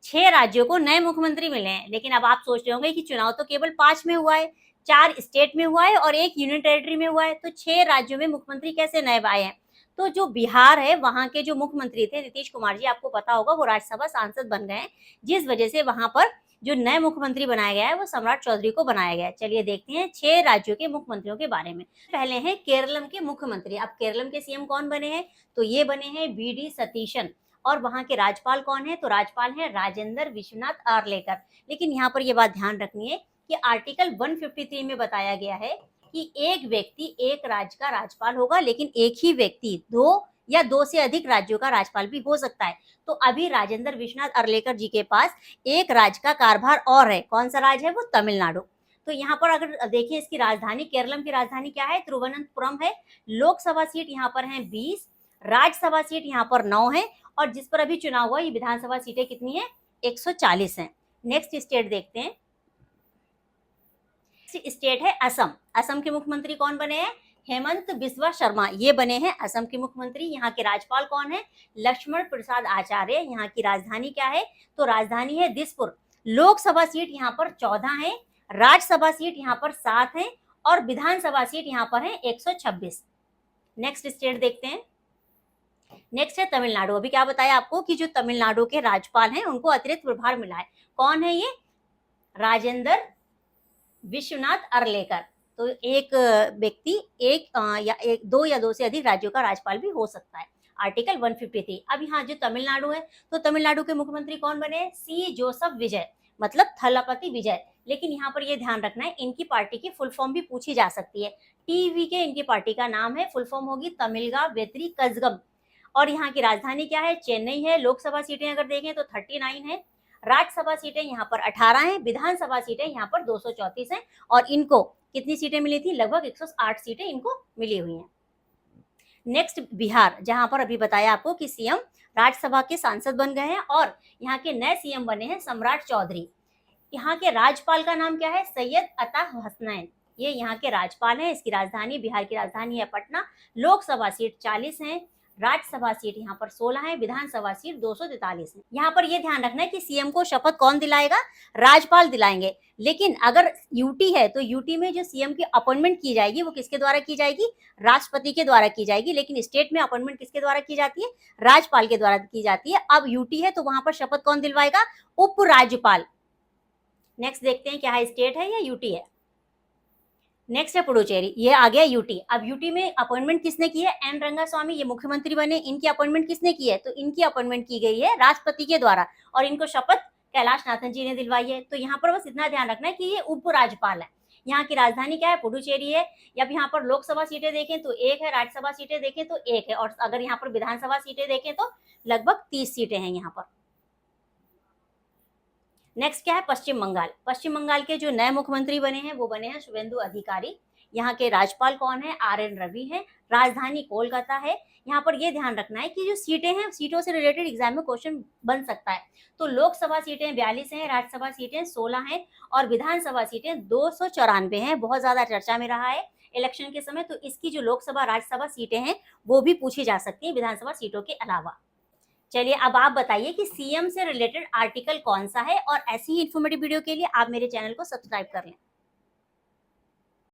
6 राज्यों को नए मुख्यमंत्री मिले हैं, लेकिन अब आप सोच रहे होंगे कि चुनाव तो केवल 5 में हुआ है, 4 स्टेट में हुआ है और 1 यूनियन टेरिटरी में हुआ है, तो 6 राज्यों में मुख्यमंत्री कैसे नए आए हैं। तो जो बिहार है वहां के जो मुख्यमंत्री थे नीतीश कुमार जी, आपको पता होगा वो राज्यसभा सांसद बन गए हैं, जिस वजह से वहां पर जो नए मुख्यमंत्री बनाया गया है वो सम्राट चौधरी को बनाया गया है। चलिए देखते हैं 6 राज्यों के मुख्यमंत्रियों के बारे में। पहले हैं केरलम के मुख्यमंत्री। अब केरलम के सीएम कौन बने हैं, तो ये बने हैं वी.डी. सतीशन। और वहां के राज्यपाल कौन है, तो राज्यपाल है राजेंद्र विश्वनाथ आर्लेकर। लेकिन यहाँ पर ये बात ध्यान रखनी है कि आर्टिकल 153 में बताया गया है कि एक व्यक्ति एक राज्य का राज्यपाल होगा, लेकिन एक ही व्यक्ति 2 या 2 से अधिक राज्यों का राज्यपाल भी हो सकता है। तो अभी राजेंद्र विश्वनाथ आर्लेकर जी के पास एक राज्य का कार्यभार और है। कौन सा राज्य है, वो तमिलनाडु। तो यहाँ पर अगर देखिए इसकी राजधानी, केरलम की राजधानी क्या है, तिरुवनंतपुरम है। लोकसभा सीट यहाँ पर है 20, राज्यसभा सीट यहाँ पर 9 है, और जिस पर अभी चुनाव हुआ ये विधानसभा सीटें कितनी है, 140 है। नेक्स्ट स्टेट देखते हैं। स्टेट है असम। असम के मुख्यमंत्री कौन बने हैं, हेमंत बिस्वा शर्मा, ये बने हैं असम के मुख्यमंत्री। यहाँ के राज्यपाल कौन है, लक्ष्मण प्रसाद आचार्य। यहाँ की राजधानी क्या है, तो राजधानी है दिसपुर। लोकसभा सीट यहाँ पर 14 है, राज्यसभा सीट यहाँ पर 7 है, और विधानसभा सीट यहाँ पर है 126। नेक्स्ट स्टेट देखते हैं। नेक्स्ट है तमिलनाडु। अभी क्या बताया आपको कि जो तमिलनाडु के राज्यपाल हैं उनको अतिरिक्त प्रभार मिला है। कौन है ये, राजेंद्र विश्वनाथ आर्लेकर। तो एक व्यक्ति एक 2 या 2 से अधिक राज्यों का राज्यपाल भी हो सकता है, आर्टिकल 153। अब यहाँ जो तमिलनाडु है, तो तमिलनाडु के मुख्यमंत्री कौन बने, सी जोसेफ विजय, मतलब थलपति विजय। लेकिन यहाँ पर ये ध्यान रखना है इनकी पार्टी की फुल फॉर्म भी पूछी जा सकती है। टीवी के इनकी पार्टी का नाम है, फुल फॉर्म होगी तमिलगा वेत्री कजगम। और यहाँ की राजधानी क्या है, चेन्नई है। लोकसभा सीटें अगर देखें तो 39 है, राज्यसभा सीटें यहाँ पर 18 हैं, विधानसभा सीटें यहाँ पर 234 हैं, और इनको कितनी सीटें मिली थी, लगभग 108 सीटें इनको मिली हुई हैं। नेक्स्ट बिहार, जहां पर अभी बताया आपको कि सीएम राज्यसभा के सांसद बन गए हैं, और यहाँ के नए सीएम बने हैं सम्राट चौधरी। यहाँ के राज्यपाल का नाम क्या है, सैयद अता हसनैन, ये यहाँ के राज्यपाल हैं। इसकी राजधानी, बिहार की राजधानी है पटना। लोकसभा सीट 40 है, राज्यसभा सीट यहाँ पर 16 है, विधानसभा सीट 243 है। यहाँ पर यह ध्यान रखना है कि सीएम को शपथ कौन दिलाएगा, राज्यपाल दिलाएंगे। लेकिन अगर यूटी है तो यूटी में जो सीएम की अपॉइंटमेंट की जाएगी वो किसके द्वारा की जाएगी, राष्ट्रपति के द्वारा की जाएगी। लेकिन स्टेट में अपॉइंटमेंट किसके द्वारा की जाती है, राज्यपाल के द्वारा की जाती है। अब यूटी है तो वहां पर शपथ कौन दिलवाएगा, उपराज्यपाल। नेक्स्ट देखते हैं क्या है, स्टेट है या यूटी है। नेक्स्ट है पुडुचेरी, ये आ गया यूटी। अब यूटी में अपॉइंटमेंट किसने की है, एन रंगास्वामी, ये मुख्यमंत्री बने। इनकी अपॉइंटमेंट किसने की है, तो इनकी अपॉइंटमेंट की गई है राष्ट्रपति के द्वारा, और इनको शपथ कैलाश नाथन जी ने दिलवाई है। तो यहाँ पर बस इतना ध्यान रखना है कि ये उपराज्यपाल है। यहाँ की राजधानी क्या है, पुडुचेरी है। अब यहाँ पर लोकसभा सीटें देखें तो 1 है, राज्यसभा सीटें देखें तो 1 है, और अगर यहाँ पर विधानसभा सीटें देखें तो लगभग 30 सीटें हैं यहाँ पर। नेक्स्ट क्या है, पश्चिम बंगाल। पश्चिम बंगाल के जो नए मुख्यमंत्री बने हैं वो बने हैं शुभेंदु अधिकारी। यहाँ के राज्यपाल कौन है, आर.एन. रवि है। राजधानी कोलकाता है। यहाँ पर यह ध्यान रखना है कि जो सीटें हैं, सीटों से रिलेटेड एग्जाम में क्वेश्चन बन सकता है। तो लोकसभा सीटें 42 हैं, राज्यसभा सीटें 16 हैं, और विधानसभा सीटें 294 हैं। बहुत ज्यादा चर्चा में रहा है इलेक्शन के समय, तो इसकी जो लोकसभा राज्यसभा सीटें हैं वो भी पूछी जा सकती है विधानसभा सीटों के अलावा। चलिए अब आप बताइए कि सीएम से रिलेटेड आर्टिकल कौन सा है, और ऐसी ही इन्फॉर्मेटिव वीडियो के लिए आप मेरे चैनल को सब्सक्राइब कर लें।